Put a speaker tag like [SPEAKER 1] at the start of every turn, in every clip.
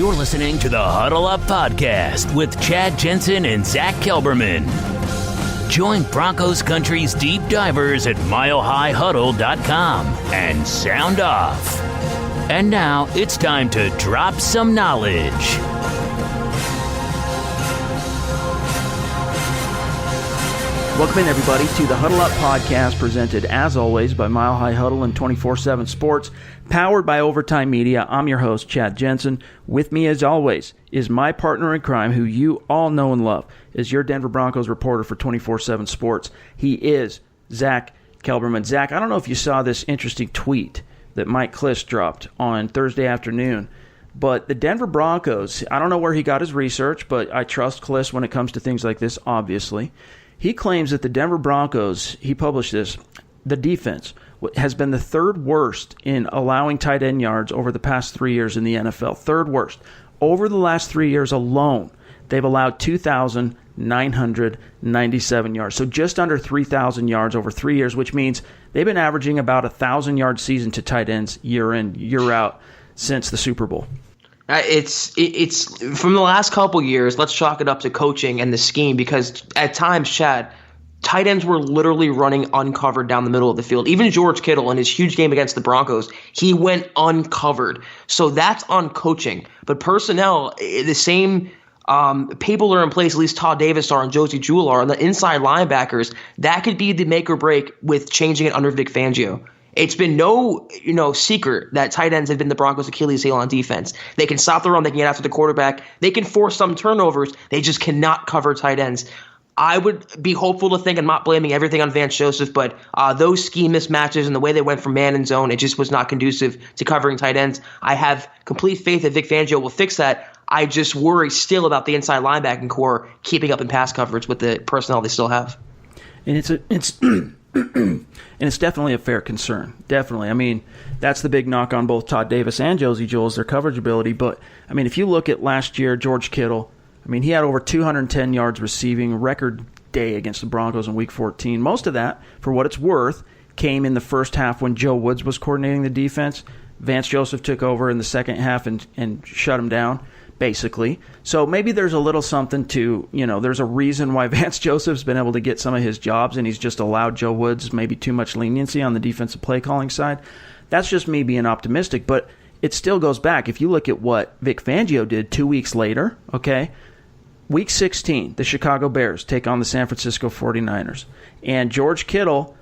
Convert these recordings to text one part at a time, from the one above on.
[SPEAKER 1] You're listening to the Huddle Up Podcast with Chad Jensen and Zack Kelberman. Join Broncos Country's deep divers at milehighhuddle.com and sound off. And now it's time to drop some knowledge.
[SPEAKER 2] Welcome in, everybody, to the Huddle Up Podcast, presented, as always, by Mile High Huddle and 24/7 Sports, powered by Overtime Media. I'm your host, Chad Jensen. With me, as always, is my partner in crime, who you all know and love, is your Denver Broncos reporter for 24/7 Sports. He is Zack Kelberman. Zack, I don't know if you saw this interesting tweet that Mike Kliss dropped on Thursday afternoon, but the Denver Broncos, I don't know where he got his research, but I trust Kliss when it comes to things like this, obviously. He claims that the Denver Broncos, he published this, the defense has been the third worst in allowing tight end yards over the past 3 years in the NFL. Third worst. Over the last 3 years alone, they've allowed 2,997 yards. So just under 3,000 yards over 3 years, which means they've been averaging about a 1,000-yard season to tight ends year in, year out since the Super Bowl.
[SPEAKER 3] It's from the last couple years. Let's chalk it up to coaching and the scheme, because at times, Chad, tight ends were literally running uncovered down the middle of the field. Even George Kittle in his huge game against the Broncos, he went uncovered. So that's on coaching. But personnel, the same people are in place. At least Todd Davis are and Josie Jewell are on the inside linebackers. That could be the make or break with changing it under Vic Fangio. It's been no secret that tight ends have been the Broncos' Achilles heel on defense. They can stop the run. They can get after the quarterback. They can force some turnovers. They just cannot cover tight ends. I would be hopeful to think, I'm not blaming everything on Vance Joseph, but those scheme mismatches and the way they went from man and zone, it just was not conducive to covering tight ends. I have complete faith that Vic Fangio will fix that. I just worry still about the inside linebacking core keeping up in pass coverage with the personnel they still have.
[SPEAKER 2] And it's definitely a fair concern. Definitely. I mean, that's the big knock on both Todd Davis and Josie Jewell is their coverage ability. But, I mean, if you look at last year, George Kittle, I mean, he had over 210 yards receiving, record day against the Broncos in Week 14. Most of that, for what it's worth, came in the first half when Joe Woods was coordinating the defense. Vance Joseph took over in the second half and shut him down, basically. So maybe there's a little something to, there's a reason why Vance Joseph's been able to get some of his jobs, and he's just allowed Joe Woods maybe too much leniency on the defensive play calling side. That's just me being optimistic, but it still goes back. If you look at what Vic Fangio did 2 weeks later, okay, Week 16, the Chicago Bears take on the San Francisco 49ers, and George Kittle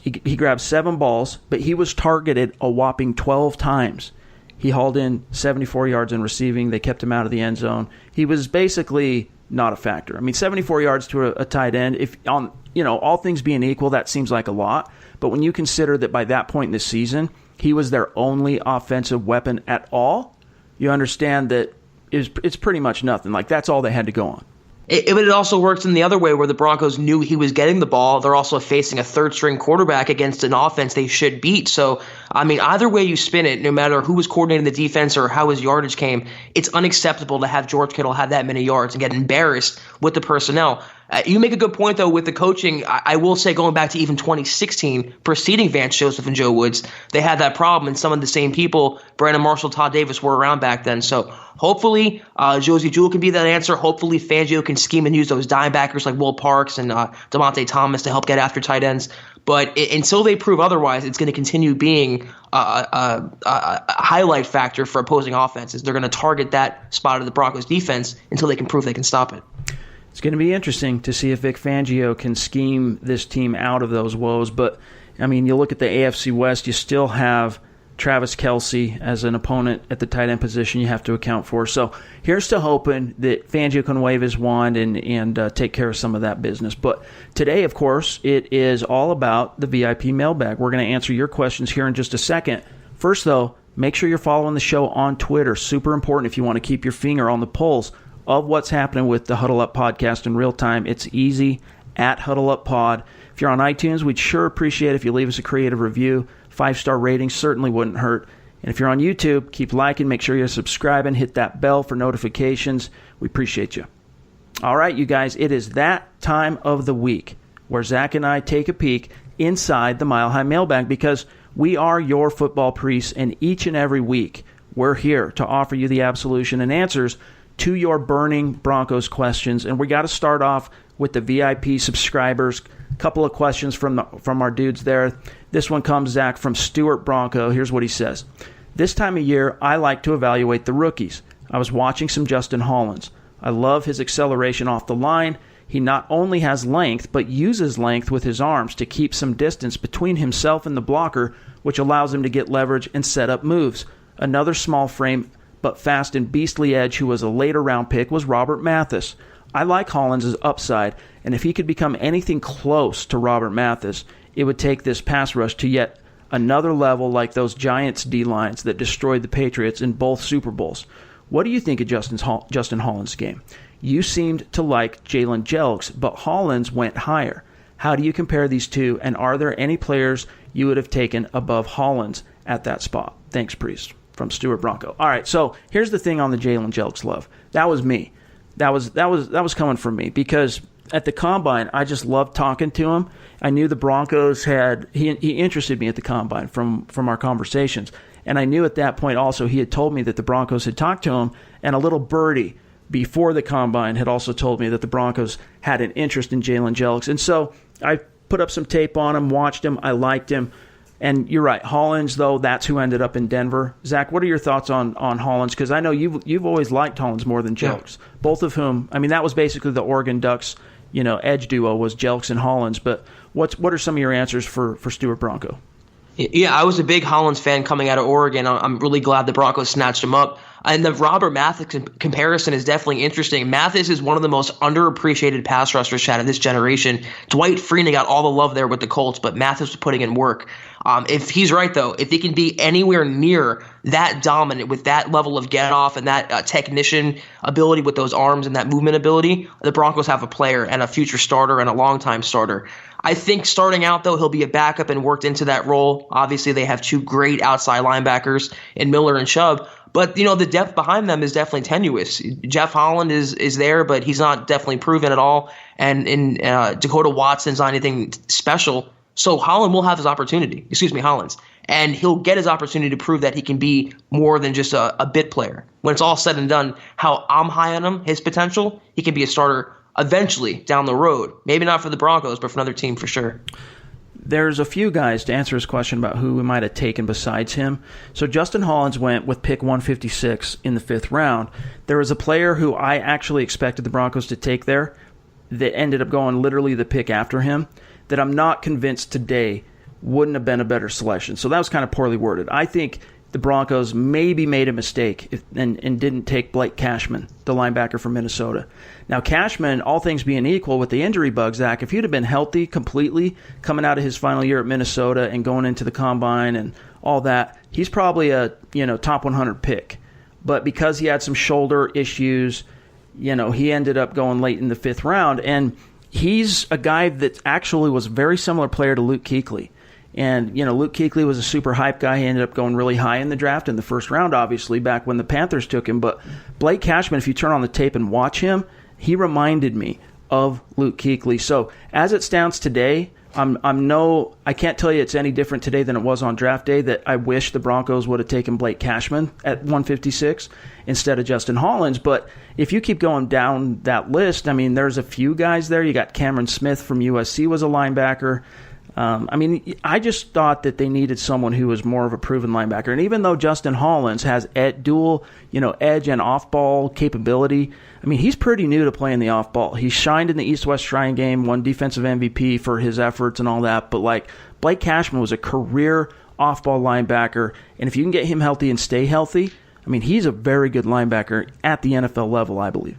[SPEAKER 2] he grabs 7 balls, but he was targeted a whopping 12 times. He hauled in 74 yards in receiving. They kept him out of the end zone. He was basically not a factor. I mean, 74 yards to a tight end, if on all things being equal, that seems like a lot. But when you consider that by that point in the season, he was their only offensive weapon at all, you understand that it's pretty much nothing. Like, that's all they had to go on.
[SPEAKER 3] It also works in the other way, where the Broncos knew he was getting the ball. They're also facing a third-string quarterback against an offense they should beat. So, I mean, either way you spin it, no matter who was coordinating the defense or how his yardage came, it's unacceptable to have George Kittle have that many yards and get embarrassed with the personnel. You make a good point, though, with the coaching. I will say, going back to even 2016, preceding Vance Joseph and Joe Woods, they had that problem, and some of the same people, Brandon Marshall, Todd Davis, were around back then. So hopefully Josie Jewell can be that answer. Hopefully Fangio can scheme and use those dime backers like Will Parks and Devontae Thomas to help get after tight ends. But until they prove otherwise, it's going to continue being a highlight factor for opposing offenses. They're going to target that spot of the Broncos defense until they can prove they can stop it.
[SPEAKER 2] It's going to be interesting to see if Vic Fangio can scheme this team out of those woes. But, I mean, you look at the AFC West, you still have Travis Kelce as an opponent at the tight end position you have to account for. So here's to hoping that Fangio can wave his wand and take care of some of that business. But today, of course, it is all about the VIP mailbag. We're going to answer your questions here in just a second. First, though, make sure you're following the show on Twitter. Super important if you want to keep your finger on the pulse of what's happening with the Huddle Up Podcast in real time. It's easy, at Huddle Up Pod. If you're on iTunes, we'd sure appreciate it if you leave us a creative review. 5-star rating certainly wouldn't hurt. And if you're on YouTube, keep liking, make sure you're subscribing, hit that bell for notifications. We appreciate you. All right, you guys, it is that time of the week where Zack and I take a peek inside the Mile High Mailbag, because we are your football priests, and each and every week we're here to offer you the absolution and answers to your burning Broncos questions. And we got to start off with the VIP subscribers. A couple of questions from our dudes there. This one comes, Zach, from Stuart Bronco. Here's what he says. This time of year, I like to evaluate the rookies. I was watching some Justin Hollins. I love his acceleration off the line. He not only has length, but uses length with his arms to keep some distance between himself and the blocker, which allows him to get leverage and set up moves. Another small frame but fast and beastly edge who was a later round pick was Robert Mathis. I like Hollins' upside, and if he could become anything close to Robert Mathis, it would take this pass rush to yet another level like those Giants D-lines that destroyed the Patriots in both Super Bowls. What do you think of Justin Hollins' game? You seemed to like Jalen Jelks, but Hollins went higher. How do you compare these two, and are there any players you would have taken above Hollins at that spot? Thanks, Priest, from Stuart Bronco. All right, so here's the thing on the Jalen Jelks love. That was me. That was coming from me because at the Combine, I just loved talking to him. I knew the Broncos he interested me at the Combine from our conversations. And I knew at that point also he had told me that the Broncos had talked to him, and a little birdie before the Combine had also told me that the Broncos had an interest in Jalen Jelks. And so I put up some tape on him, watched him, I liked him. And you're right, Hollins, though, that's who ended up in Denver. Zach, what are your thoughts on Hollins? Because I know you've always liked Hollins more than Jelks. Yeah. Both of whom, I mean, that was basically the Oregon Ducks, edge duo was Jelks and Hollins. But what are some of your answers for Stuart Bronco?
[SPEAKER 3] Yeah, I was a big Hollins fan coming out of Oregon. I'm really glad the Broncos snatched him up. And the Robert Mathis comparison is definitely interesting. Mathis is one of the most underappreciated pass rushers, Chad, of this generation. Dwight Freeney got all the love there with the Colts, but Mathis was putting in work. If he's right, though, if he can be anywhere near that dominant with that level of get-off and that technician ability with those arms and that movement ability, the Broncos have a player and a future starter and a long-time starter. I think starting out, though, he'll be a backup and worked into that role. Obviously, they have two great outside linebackers in Miller and Chubb. But, the depth behind them is definitely tenuous. Jeff Holland is there, but he's not definitely proven at all. And in Dakota Watson's not anything special. So Holland will have his opportunity. Hollins. And he'll get his opportunity to prove that he can be more than just a bit player. When it's all said and done, how I'm high on him, his potential, he can be a starter eventually down the road. Maybe not for the Broncos, but for another team for sure.
[SPEAKER 2] There's a few guys to answer his question about who we might have taken besides him. So Justin Hollins went with pick 156 in the 5th round. There was a player who I actually expected the Broncos to take there that ended up going literally the pick after him that I'm not convinced today wouldn't have been a better selection. So that was kind of poorly worded. I think the Broncos maybe made a mistake and didn't take Blake Cashman, the linebacker from Minnesota. Now, Cashman, all things being equal with the injury bug, Zach, if he'd have been healthy completely coming out of his final year at Minnesota and going into the Combine and all that, he's probably a top 100 pick. But because he had some shoulder issues, he ended up going late in the 5th round. And he's a guy that actually was a very similar player to Luke Kuechly. And, Luke Kuechly was a super hype guy. He ended up going really high in the draft in the 1st round, obviously, back when the Panthers took him. But Blake Cashman, if you turn on the tape and watch him, he reminded me of Luke Kuechly. So as it stands today, I can't tell you it's any different today than it was on draft day that I wish the Broncos would have taken Blake Cashman at 156 instead of Justin Hollins. But if you keep going down that list, I mean, there's a few guys there. You got Cameron Smith from USC was a linebacker. I just thought that they needed someone who was more of a proven linebacker. And even though Justin Hollins has dual, edge and off-ball capability, I mean, he's pretty new to playing the off-ball. He shined in the East-West Shrine game, won defensive MVP for his efforts and all that. But, Blake Cashman was a career off-ball linebacker. And if you can get him healthy and stay healthy, I mean, he's a very good linebacker at the NFL level, I believe.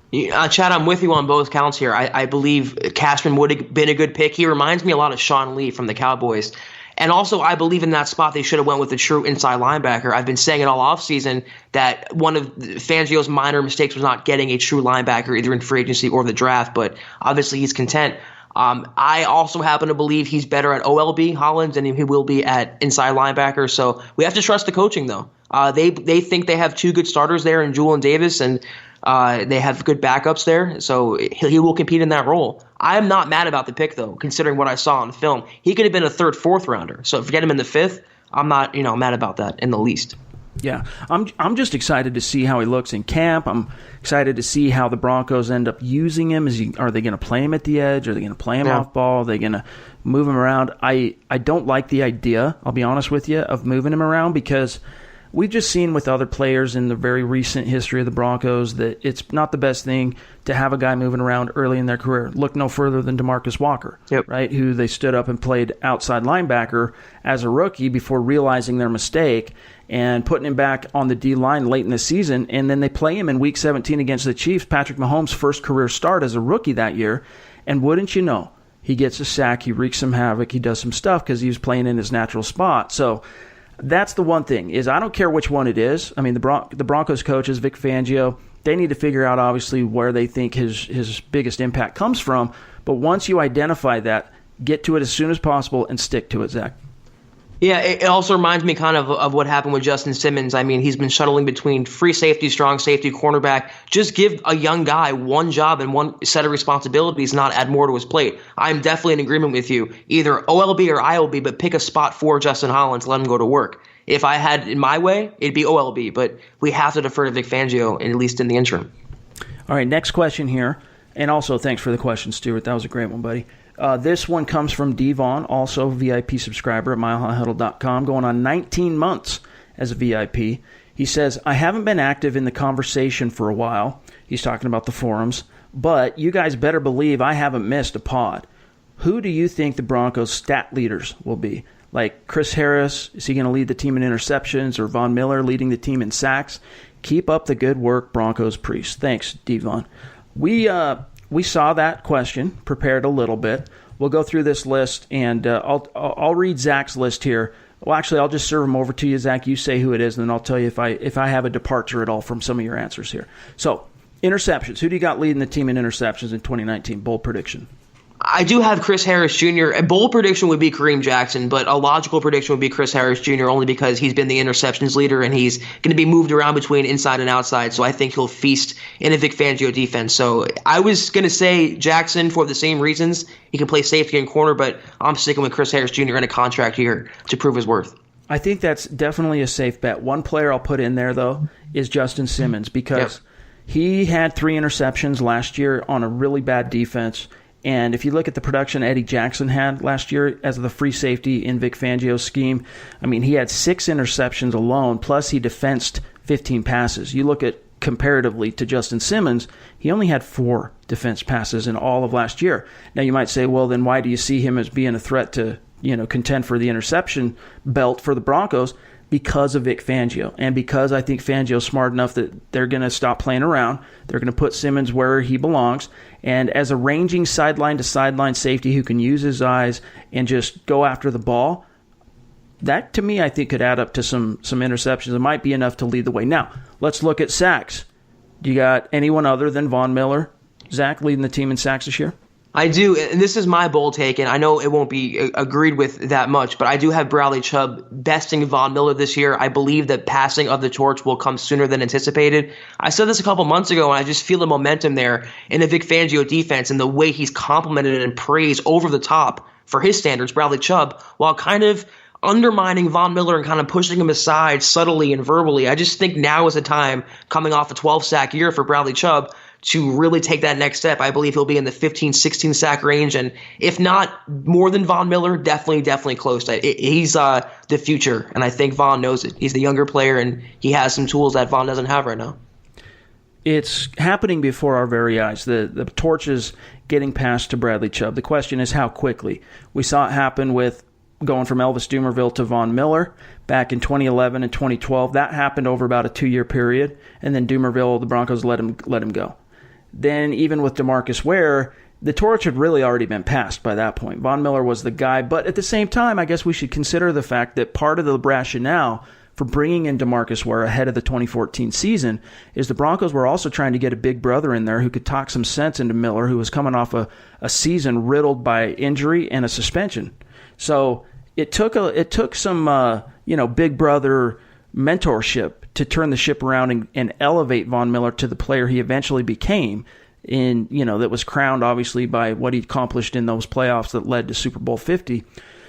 [SPEAKER 3] Chad, I'm with you on both counts here. I believe Cashman would have been a good pick. He reminds me a lot of Sean Lee from the Cowboys. And also, I believe in that spot they should have went with a true inside linebacker. I've been saying it all offseason that one of Fangio's minor mistakes was not getting a true linebacker either in free agency or the draft, but obviously he's content. I also happen to believe he's better at OLB, Hollins, than he will be at inside linebacker. So we have to trust the coaching, though. They think they have two good starters there in Julian Davis, and they have good backups there, so he will compete in that role. I'm not mad about the pick, though, considering what I saw on film. He could have been a 3rd, 4th rounder. So if you get him in the 5th, I'm not, mad about that in the least.
[SPEAKER 2] Yeah, I'm just excited to see how he looks in camp. I'm excited to see how the Broncos end up using him. Are they going to play him at the edge? Are they going to play him off ball? Are they going to move him around? I don't like the idea, I'll be honest with you, of moving him around, because we've just seen with other players in the very recent history of the Broncos that it's not the best thing to have a guy moving around early in their career. Look no further than DeMarcus Walker, right? Who they stood up and played outside linebacker as a rookie before realizing their mistake and putting him back on the D-line late in the season. And then they play him in Week 17 against the Chiefs, Patrick Mahomes' first career start as a rookie that year. And wouldn't you know, he gets a sack, he wreaks some havoc, he does some stuff because he was playing in his natural spot. So that's the one thing, is I don't care which one it is. I mean, the Broncos coaches, Vic Fangio, they need to figure out, obviously, where they think his biggest impact comes from. But once you identify that, get to it as soon as possible and stick to it, Zach.
[SPEAKER 3] Yeah, it also reminds me kind of what happened with Justin Simmons. I mean, he's been shuttling between free safety, strong safety, cornerback. Just give a young guy one job and one set of responsibilities, not add more to his plate. I'm definitely in agreement with you. Either OLB or ILB, but pick a spot for Justin Hollins, let him go to work. If I had it my way, it'd be OLB, but we have to defer to Vic Fangio, at least in the interim.
[SPEAKER 2] All right, next question here. And also, thanks for the question, Stuart. That was a great one, buddy. This one comes from Devon, also VIP subscriber at milehighhuddle.com, going on 19 months as a VIP. He says, I haven't been active in the conversation for a while. He's talking about the forums. But you guys better believe I haven't missed a pod. Who do you think the Broncos' stat leaders will be? Like Chris Harris, is he going to lead the team in interceptions, or Von Miller leading the team in sacks? Keep up the good work, Broncos priest. Thanks, Devon. We saw that question, prepared a little bit. We'll go through this list, and I'll read Zach's list here. Well, actually, I'll just serve them over to you, Zach. You say who it is, and then I'll tell you if I have a departure at all from some of your answers here. So, interceptions. Who do you got leading the team in interceptions in 2019? Bold prediction.
[SPEAKER 3] I do have Chris Harris Jr. A bold prediction would be Kareem Jackson, but a logical prediction would be Chris Harris Jr. only because he's been the interceptions leader and he's going to be moved around between inside and outside. So I think he'll feast in a Vic Fangio defense. So I was going to say Jackson for the same reasons. He can play safety and corner, but I'm sticking with Chris Harris Jr. in a contract year to prove his worth.
[SPEAKER 2] I think that's definitely a safe bet. One player I'll put in there, though, is Justin Simmons, because he had 3 interceptions last year on a really bad defense. And if you look at the production Eddie Jackson had last year as the free safety in Vic Fangio's scheme, I mean, he had 6 interceptions alone, plus he defensed 15 passes. You look at comparatively to Justin Simmons, he only had 4 defense passes in all of last year. Now you might say, well, then why do you see him as being a threat to, contend for the interception belt for the Broncos? Because of Vic Fangio, and because I think Fangio's smart enough that they're going to stop playing around. They're going to put Simmons where he belongs. And as a ranging sideline-to-sideline safety who can use his eyes and just go after the ball, that, to me, I think could add up to some interceptions. It might be enough to lead the way. Now, let's look at sacks. Do you got anyone other than Von Miller, Zach, leading the team in sacks this year?
[SPEAKER 3] I do, and this is my bold take, and I know it won't be agreed with that much, but I do have Bradley Chubb besting Von Miller this year. I believe that passing of the torch will come sooner than anticipated. I said this a couple months ago, and I just feel the momentum there in the Vic Fangio defense and the way he's complimented and praised over the top for his standards, Bradley Chubb, while kind of undermining Von Miller and kind of pushing him aside subtly and verbally. I just think now is the time, coming off a 12-sack year for Bradley Chubb, to really take that next step. I believe he'll be in the 15, 16 sack range, and if not more than Von Miller, definitely close. He's the future, and I think Von knows it. He's the younger player, and he has some tools that Von doesn't have right now.
[SPEAKER 2] It's happening before our very eyes. The torch is getting passed to Bradley Chubb. The question is how quickly. We saw it happen with going from Elvis Dumervil to Von Miller back in 2011 and 2012. That happened over about a 2-year period, and then Dumervil, the Broncos let him go. Then even with DeMarcus Ware, the torch had really already been passed by that point. Von Miller was the guy, but at the same time, I guess we should consider the fact that part of the rationale for bringing in DeMarcus Ware ahead of the 2014 season is the Broncos were also trying to get a big brother in there who could talk some sense into Miller, who was coming off a season riddled by injury and a suspension. So it took some big brother mentorship to turn the ship around and elevate Von Miller to the player he eventually became, that was crowned obviously by what he accomplished in those playoffs that led to Super Bowl 50.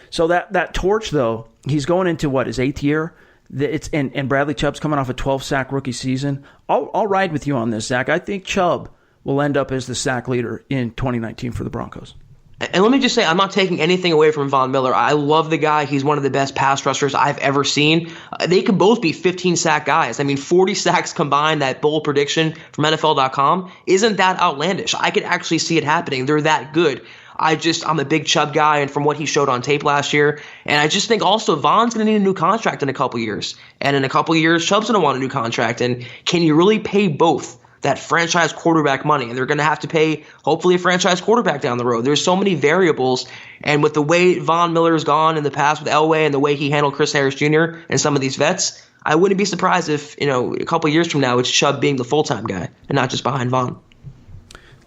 [SPEAKER 2] So that torch, though, he's going into his 8th year. And Bradley Chubb's coming off a 12-sack rookie season. I'll ride with you on this, Zach. I think Chubb will end up as the sack leader in 2019 for the Broncos.
[SPEAKER 3] And let me just say, I'm not taking anything away from Von Miller. I love the guy. He's one of the best pass rushers I've ever seen. They could both be 15-sack guys. I mean, 40 sacks combined, that bold prediction from NFL.com, isn't that outlandish? I could actually see it happening. They're that good. I'm a big Chubb guy, and from what he showed on tape last year, and I just think also Von's going to need a new contract in a couple years. And in a couple years, Chubb's going to want a new contract. And can you really pay both that franchise quarterback money? And they're going to have to pay, hopefully, a franchise quarterback down the road. There's so many variables. And with the way Von Miller's gone in the past with Elway and the way he handled Chris Harris Jr. and some of these vets, I wouldn't be surprised if, a couple years from now, it's Chubb being the full-time guy and not just behind Von.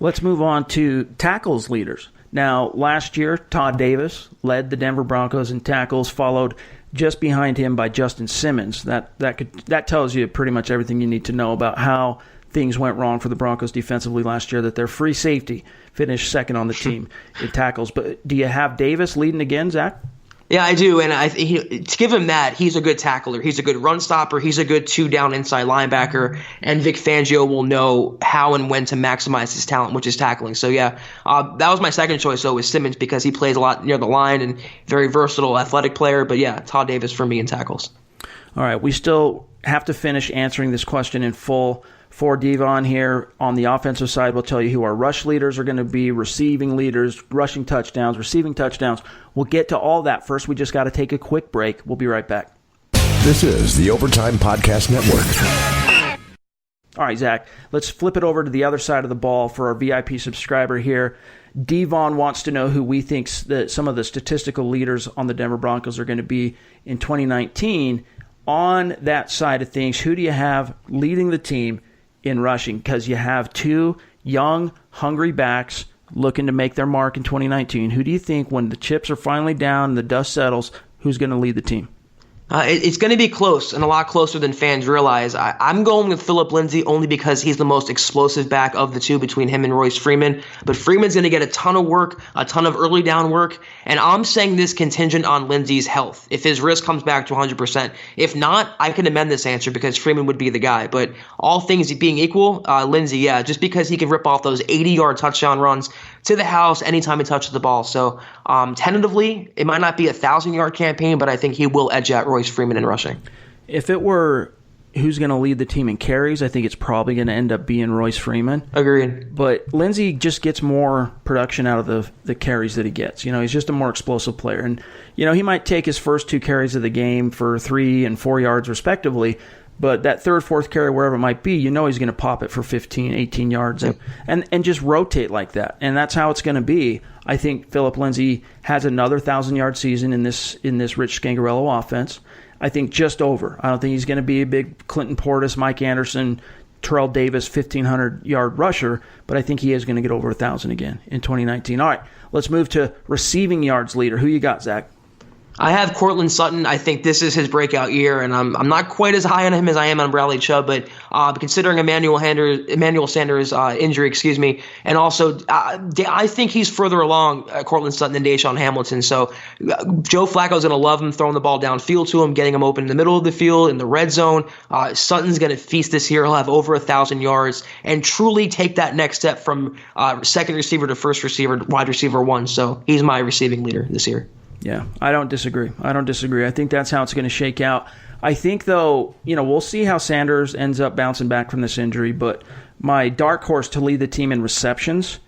[SPEAKER 2] Let's move on to tackles leaders. Now, last year, Todd Davis led the Denver Broncos in tackles, followed just behind him by Justin Simmons. That tells you pretty much everything you need to know about how things went wrong for the Broncos defensively last year, that their free safety finished second on the team in tackles. But do you have Davis leading again, Zach?
[SPEAKER 3] Yeah, I do, and to give him that, he's a good tackler. He's a good run stopper. He's a good two-down inside linebacker, and Vic Fangio will know how and when to maximize his talent, which is tackling. So, yeah, that was my second choice, though, was Simmons, because he plays a lot near the line and very versatile, athletic player. But, yeah, Todd Davis for me in tackles.
[SPEAKER 2] All right, we still have to finish answering this question in full. For Devon here on the offensive side, we'll tell you who our rush leaders are going to be, receiving leaders, rushing touchdowns, receiving touchdowns. We'll get to all that. First, we just got to take a quick break. We'll be right back.
[SPEAKER 4] This is the Overtime Podcast Network.
[SPEAKER 2] All right, Zach, let's flip it over to the other side of the ball for our VIP subscriber here. Devon wants to know who we think some of the statistical leaders on the Denver Broncos are going to be in 2019. On that side of things, who do you have leading the team in rushing? Because you have two young, hungry backs looking to make their mark in 2019. Who do you think, when the chips are finally down and the dust settles, who's going to lead the team?
[SPEAKER 3] It's going to be close, and a lot closer than fans realize. I'm going with Phillip Lindsay only because he's the most explosive back of the two between him and Royce Freeman. But Freeman's going to get a ton of work, a ton of early down work, and I'm saying this contingent on Lindsay's health. If his wrist comes back to 100%. If not, I can amend this answer because Freeman would be the guy. But all things being equal, Lindsay, yeah, just because he can rip off those 80-yard touchdown runs to the house anytime he touches the ball. So tentatively, it might not be a 1,000-yard campaign, but I think he will edge out Royce Freeman in rushing.
[SPEAKER 2] If it were who's going to lead the team in carries, I think it's probably going to end up being Royce Freeman.
[SPEAKER 3] Agreed.
[SPEAKER 2] But Lindsay just gets more production out of the carries that he gets. He's just a more explosive player. And, he might take his first two carries of the game for 3 and 4 yards respectively, but that third, fourth carry, wherever it might be, he's going to pop it for 15, 18 yards and just rotate like that. And that's how it's going to be. I think Phillip Lindsay has another 1,000-yard season in this Rich Scangarello offense. I think just over. I don't think he's going to be a big Clinton Portis, Mike Anderson, Terrell Davis 1,500-yard rusher, but I think he is going to get over 1,000 again in 2019. All right, let's move to receiving yards leader. Who you got, Zach?
[SPEAKER 3] I have Cortland Sutton. I think this is his breakout year, and I'm not quite as high on him as I am on Bradley Chubb, but considering Emmanuel Sanders' injury, and also I think he's further along, Cortland Sutton, than Deshaun Hamilton. So Joe Flacco's going to love him throwing the ball downfield to him, getting him open in the middle of the field, in the red zone. Sutton's going to feast this year. He'll have over 1,000 yards and truly take that next step from second receiver to first receiver, wide receiver one. So he's my receiving leader this year.
[SPEAKER 2] Yeah, I don't disagree. I think that's how it's going to shake out. I think, though, we'll see how Sanders ends up bouncing back from this injury, but my dark horse to lead the team in receptions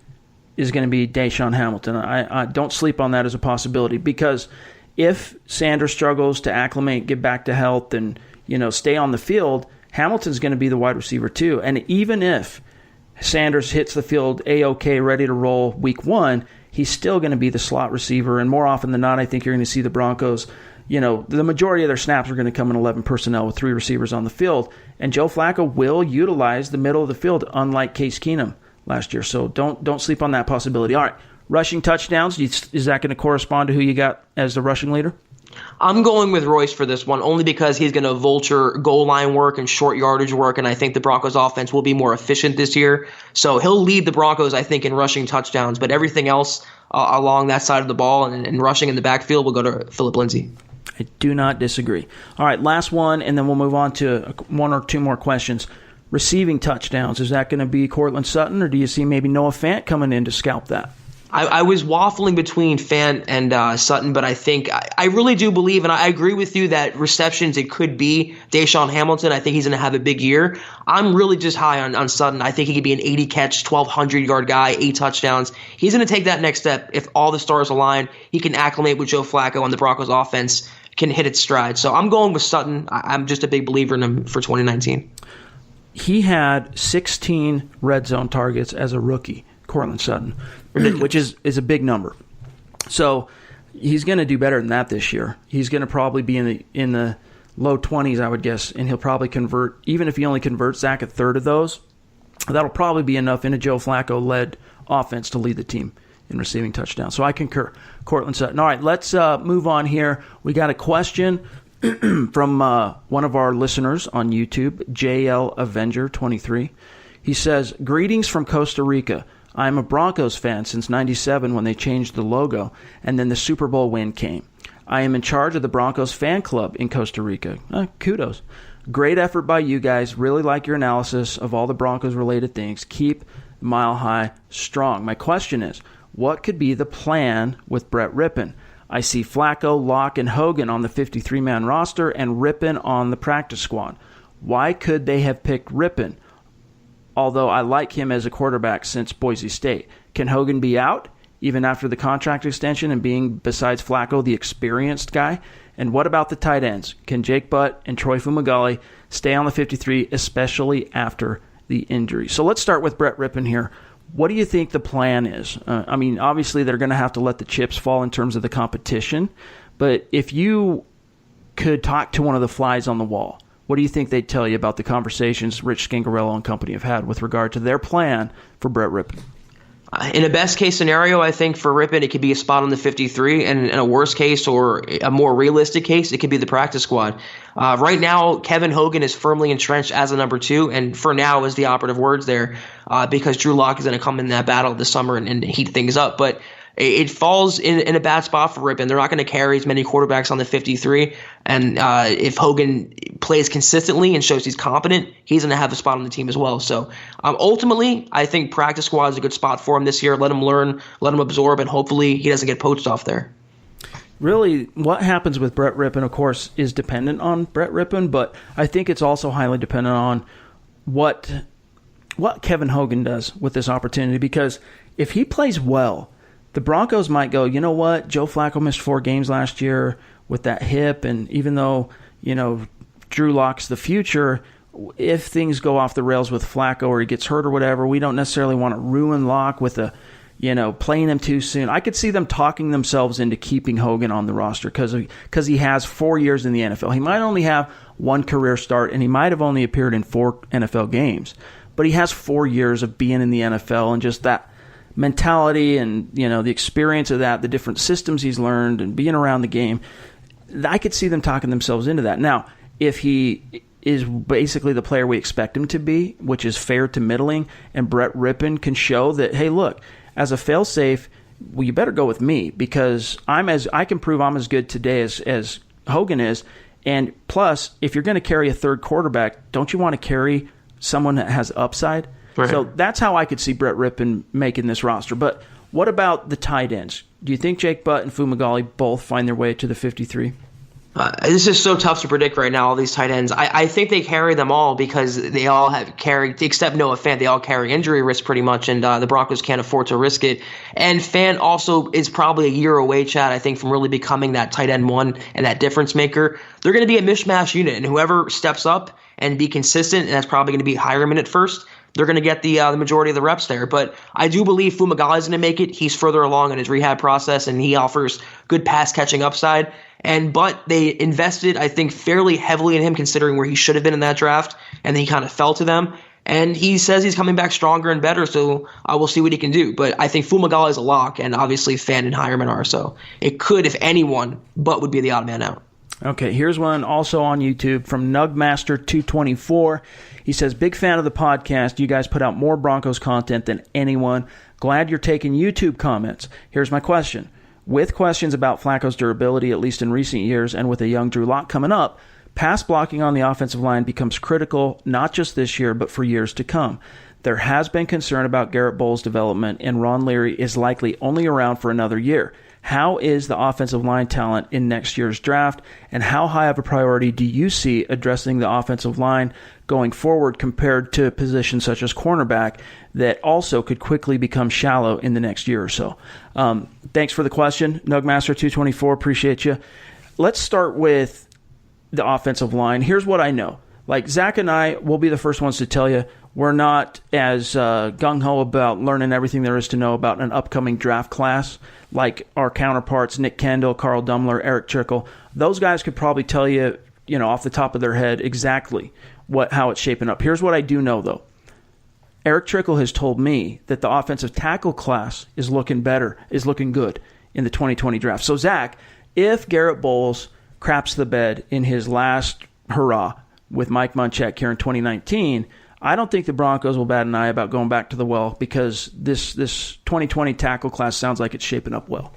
[SPEAKER 2] is going to be Deshaun Hamilton. I don't sleep on that as a possibility, because if Sanders struggles to acclimate, get back to health, and stay on the field, Hamilton's going to be the wide receiver too. And even if Sanders hits the field A-OK, ready to roll week 1, he's still going to be the slot receiver, and more often than not, I think you're going to see the Broncos, the majority of their snaps are going to come in 11 personnel with 3 receivers on the field, and Joe Flacco will utilize the middle of the field, unlike Case Keenum last year. So don't sleep on that possibility. All right, rushing touchdowns, is that going to correspond to who you got as the rushing leader?
[SPEAKER 3] I'm going with Royce for this one, only because he's going to vulture goal line work and short yardage work, and I think the Broncos offense will be more efficient this year. So he'll lead the Broncos, I think, in rushing touchdowns, but everything else along that side of the ball and rushing in the backfield will go to Phillip Lindsay.
[SPEAKER 2] I do not disagree. All right, last one, and then we'll move on to one or two more questions. Receiving touchdowns, is that going to be Courtland Sutton, or do you see maybe Noah Fant coming in to scalp that?
[SPEAKER 3] I was waffling between Fant and Sutton, but I think I really do believe, and I agree with you that receptions, it could be Deshaun Hamilton. I think he's going to have a big year. I'm really just high on Sutton. I think he could be an 80-catch, 1,200-yard guy, 8 touchdowns. He's going to take that next step. If all the stars align, he can acclimate with Joe Flacco and the Broncos offense can hit its stride. So I'm going with Sutton. I'm just a big believer in him for 2019.
[SPEAKER 2] He had 16 red zone targets as a rookie, Courtland Sutton, which is a big number. So he's going to do better than that this year. He's going to probably be in the low 20s, I would guess, and he'll probably convert, even if he only converts, Zach, a third of those, that'll probably be enough in a Joe Flacco-led offense to lead the team in receiving touchdowns. So I concur. Courtland Sutton. All right, let's move on here. We got a question from one of our listeners on YouTube, JL Avenger 23. He says, "Greetings from Costa Rica. I am a Broncos fan since '97 when they changed the logo, and then the Super Bowl win came. I am in charge of the Broncos fan club in Costa Rica. Kudos. Great effort by you guys. Really like your analysis of all the Broncos-related things. Keep Mile High strong. My question is, what could be the plan with Brett Rypien? I see Flacco, Locke, and Hogan on the 53-man roster and Rypien on the practice squad. Why could they have picked Rypien? Although I like him as a quarterback since Boise State. Can Hogan be out, even after the contract extension and being, besides Flacco, the experienced guy? And what about the tight ends? Can Jake Butt and Troy Fumagalli stay on the 53, especially after the injury?" So let's start with Brett Rypien here. What do you think the plan is? I mean, obviously they're going to have to let the chips fall in terms of the competition, but if you could talk to one of the flies on the wall, what do you think they'd tell you about the conversations Rich Scangarello and company have had with regard to their plan for Brett Rypien?
[SPEAKER 3] In a best case scenario, I think for Rypien, it could be a spot on the 53. And in a worst case or a more realistic case, it could be the practice squad. Right now, Kevin Hogan is firmly entrenched as a number 2. And for now is the operative words there because Drew Lock is going to come in that battle this summer and heat things up. But it falls in a bad spot for Rypien. They're not going to carry as many quarterbacks on the 53. And if Hogan plays consistently and shows he's competent, he's going to have a spot on the team as well. So ultimately, I think practice squad is a good spot for him this year. Let him learn, let him absorb, and hopefully he doesn't get poached off there.
[SPEAKER 2] Really, what happens with Brett Rypien, of course, is dependent on Brett Rypien, but I think it's also highly dependent on what Kevin Hogan does with this opportunity. Because if he plays well, the Broncos might go, you know what, Joe Flacco missed 4 games last year with that hip, and even though, Drew Lock's the future, if things go off the rails with Flacco or he gets hurt or whatever, we don't necessarily want to ruin Lock with playing him too soon. I could see them talking themselves into keeping Hogan on the roster because he has 4 years in the NFL. He might only have 1 career start, and he might have only appeared in 4 NFL games, but he has 4 years of being in the NFL and just that mentality and the experience of that, the different systems he's learned and being around the game. I could see them talking themselves into that. Now, if he is basically the player we expect him to be, which is fair to middling, and Brett Rypien can show that, hey, look, as a fail-safe, well, you better go with me because I can prove I'm as good today as Hogan is. And plus, if you're going to carry a third quarterback, don't you want to carry someone that has upside? Right. So that's how I could see Brett Rypien making this roster. But what about the tight ends? Do you think Jake Butt and Fumagalli both find their way to the 53?
[SPEAKER 3] This is so tough to predict right now, all these tight ends. I think they carry them all because they all have carried, except Noah Fant, they all carry injury risk pretty much, and the Broncos can't afford to risk it. And Fant also is probably a year away, Chad, I think, from really becoming that tight end 1 and that difference maker. They're going to be a mishmash unit, and whoever steps up and be consistent, and that's probably going to be Hireman at first, they're going to get the majority of the reps there. But I do believe Fumagalli is going to make it. He's further along in his rehab process, and he offers good pass-catching upside. But they invested, I think, fairly heavily in him considering where he should have been in that draft, and then he kind of fell to them. And he says he's coming back stronger and better, so we'll see what he can do. But I think Fumagalli is a lock, and obviously Fant and Hireman are. So it could, if anyone, Butt would be the odd man out.
[SPEAKER 2] Okay, here's one also on YouTube from Nugmaster224. He says, big fan of the podcast. You guys put out more Broncos content than anyone. Glad you're taking YouTube comments. Here's my question. With questions about Flacco's durability, at least in recent years, and with a young Drew Lock coming up, pass blocking on the offensive line becomes critical, not just this year, but for years to come. There has been concern about Garrett Bowles' development, and Ron Leary is likely only around for another year. How is the offensive line talent in next year's draft, and how high of a priority do you see addressing the offensive line going forward compared to positions such as cornerback that also could quickly become shallow in the next year or so? Thanks for the question, Nugmaster224. Appreciate you. Let's start with the offensive line. Here's what I know. Like, Zach and I will be the first ones to tell you we're not as gung-ho about learning everything there is to know about an upcoming draft class like our counterparts, Nick Kendall, Carl Dummler, Eric Trickle. Those guys could probably tell you, off the top of their head exactly how it's shaping up. Here's what I do know, though. Eric Trickle has told me that the offensive tackle class is looking good in the 2020 draft. So, Zach, if Garrett Bowles craps the bed in his last hurrah with Mike Munchak here in 2019, I don't think the Broncos will bat an eye about going back to the well, because this 2020 tackle class sounds like it's shaping up well.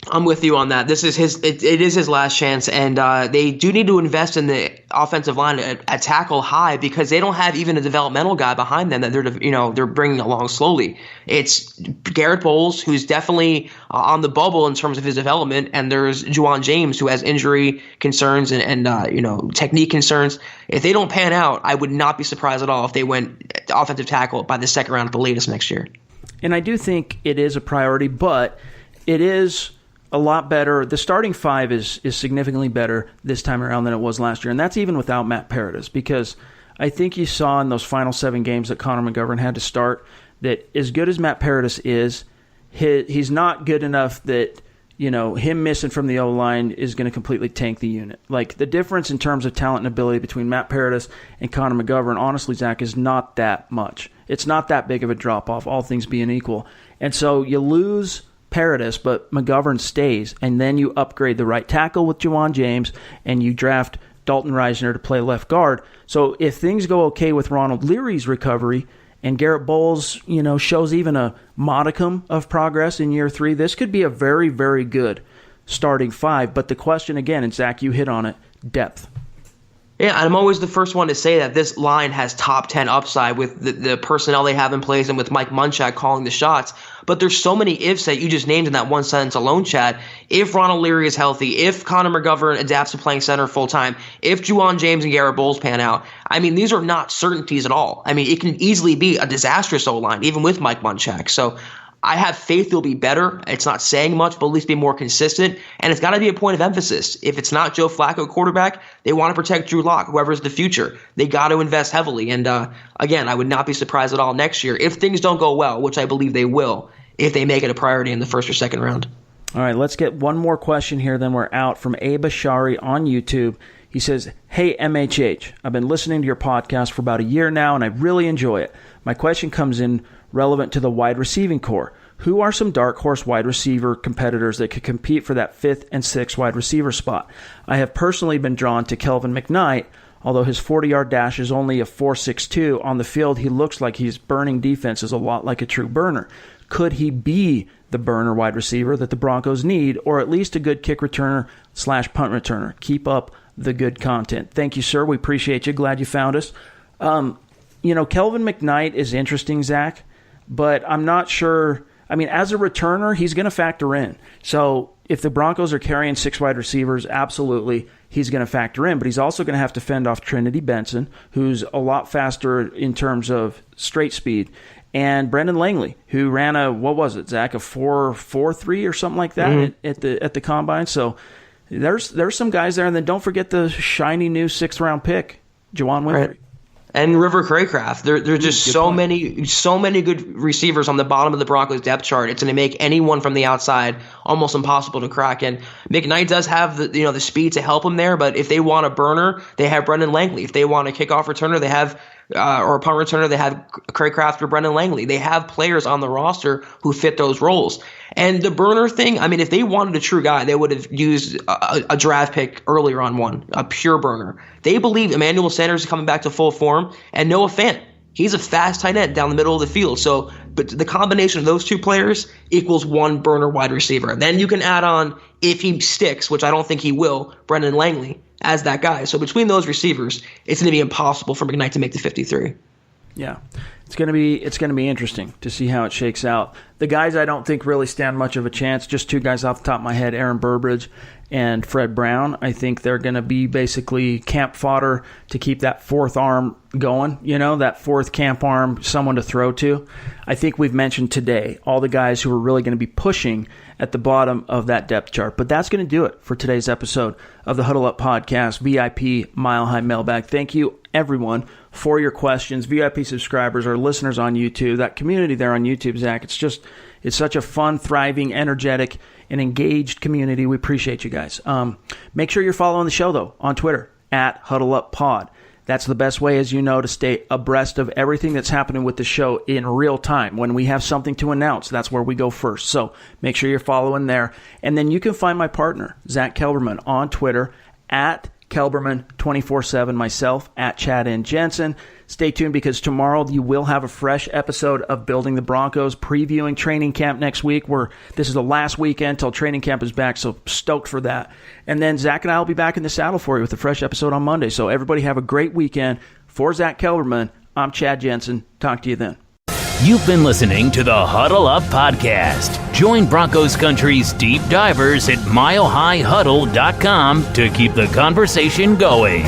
[SPEAKER 3] I'm with you on that. This is it is his last chance, and they do need to invest in the offensive line at tackle high, because they don't have even a developmental guy behind them that they're bringing along slowly. It's Garrett Bowles, who's definitely on the bubble in terms of his development, and there's Juwan James, who has injury concerns and technique concerns. If they don't pan out, I would not be surprised at all if they went offensive tackle by the second round at the latest next year.
[SPEAKER 2] And I do think it is a priority, but it is a lot better. The starting five is significantly better this time around than it was last year, and that's even without Matt Paradis, because I think you saw in those final 7 games that Connor McGovern had to start that as good as Matt Paradis is, he's not good enough that him missing from the O-line is going to completely tank the unit. Like, the difference in terms of talent and ability between Matt Paradis and Connor McGovern, honestly, Zach, is not that much. It's not that big of a drop-off, all things being equal. And so you lose Paradis, but McGovern stays, and then you upgrade the right tackle with Juwan James, and you draft Dalton Reisner to play left guard. So if things go okay with Ronald Leary's recovery, and Garrett Bowles, shows even a modicum of progress in year 3, this could be a very, very good starting 5. But the question again, and Zach, you hit on it, depth.
[SPEAKER 3] Yeah, I'm always the first one to say that this line has top 10 upside with the personnel they have in place and with Mike Munchak calling the shots. But there's so many ifs that you just named in that one sentence alone, Chad. If Ronald Leary is healthy, if Connor McGovern adapts to playing center full time, if Juwan James and Garrett Bowles pan out, these are not certainties at all. It can easily be a disastrous O-line, even with Mike Munchak. So I have faith they'll be better. It's not saying much, but at least be more consistent. And it's got to be a point of emphasis. If it's not Joe Flacco quarterback, they want to protect Drew Lock, whoever's the future. They got to invest heavily. And again, I would not be surprised at all next year if things don't go well, which I believe they will, if they make it a priority in the first or second round.
[SPEAKER 2] All right, let's get one more question here, then we're out. From Abe Ashari on YouTube. He says, "Hey, MHH, I've been listening to your podcast for about a year now, and I really enjoy it. My question comes in relevant to the wide receiving core. Who are some dark horse wide receiver competitors that could compete for that 5th and 6th wide receiver spot? I have personally been drawn to Kelvin McKnight. Although his 40-yard dash is only a 4.62, on the field he looks like he's burning defenses a lot like a true burner. Could he be the burner wide receiver that the Broncos need, or at least a good kick returner / punt returner? Keep up the good content." Thank you, sir. We appreciate you. Glad you found us. Kelvin McKnight is interesting, Zach, but I'm not sure. As a returner, he's going to factor in. So if the Broncos are carrying 6 wide receivers, absolutely, he's going to factor in. But he's also going to have to fend off Trinity Benson, who's a lot faster in terms of straight speed, and Brendan Langley, who ran a 4.43 or something like that at the combine. So there's some guys there. And then don't forget the shiny new 6th-round pick, Juwan Winfrey.
[SPEAKER 3] Right. And River Craycraft. There's just so many good receivers on the bottom of the Broncos depth chart. It's going to make anyone from the outside almost impossible to crack. And McKnight does have the speed to help him there. But if they want a burner, they have Brendan Langley. If they want a kickoff returner, they have or a punt returner, they have Craycraft or Brendan Langley. They have players on the roster who fit those roles. And the burner thing, if they wanted a true guy, they would have used a draft pick earlier on one, a pure burner. They believe Emmanuel Sanders is coming back to full form, and Noah Fant He's a fast tight end down the middle of the field. So, but the combination of those two players equals one burner wide receiver. Then you can add on, if he sticks, which I don't think he will, Brendan Langley as that guy. So between those receivers, it's going to be impossible for McKnight to make the 53.
[SPEAKER 2] Yeah, it's going to be interesting to see how it shakes out. The guys I don't think really stand much of a chance. Just two guys off the top of my head: Aaron Burbridge and Fred Brown. I think they're going to be basically camp fodder to keep that fourth arm going. That fourth camp arm, someone to throw to. I think we've mentioned today all the guys who are really going to be pushing at the bottom of that depth chart. But that's going to do it for today's episode of the Huddle Up Podcast, VIP Mile High Mailbag. Thank you, everyone, for your questions. VIP subscribers, our listeners on YouTube, that community there on YouTube, Zach, it's such a fun, thriving, energetic, and engaged community. We appreciate you guys. Make sure you're following the show, though, on Twitter, @HuddleUpPod. That's the best way, as you know, to stay abreast of everything that's happening with the show in real time. When we have something to announce, that's where we go first. So make sure you're following there. And then you can find my partner, Zack Kelberman, on Twitter, @Kelberman 24/7, myself, @Chad and Jensen. Stay tuned, because tomorrow you will have a fresh episode of Building the Broncos, previewing training camp next week. This is the last weekend till training camp is back, so stoked for that. And then Zach and I will be back in the saddle for you with a fresh episode on Monday. So everybody have a great weekend. For Zack Kelberman, I'm Chad Jensen. Talk to you then.
[SPEAKER 1] You've been listening to the Huddle Up Podcast. Join Broncos Country's deep divers at milehighhuddle.com to keep the conversation going.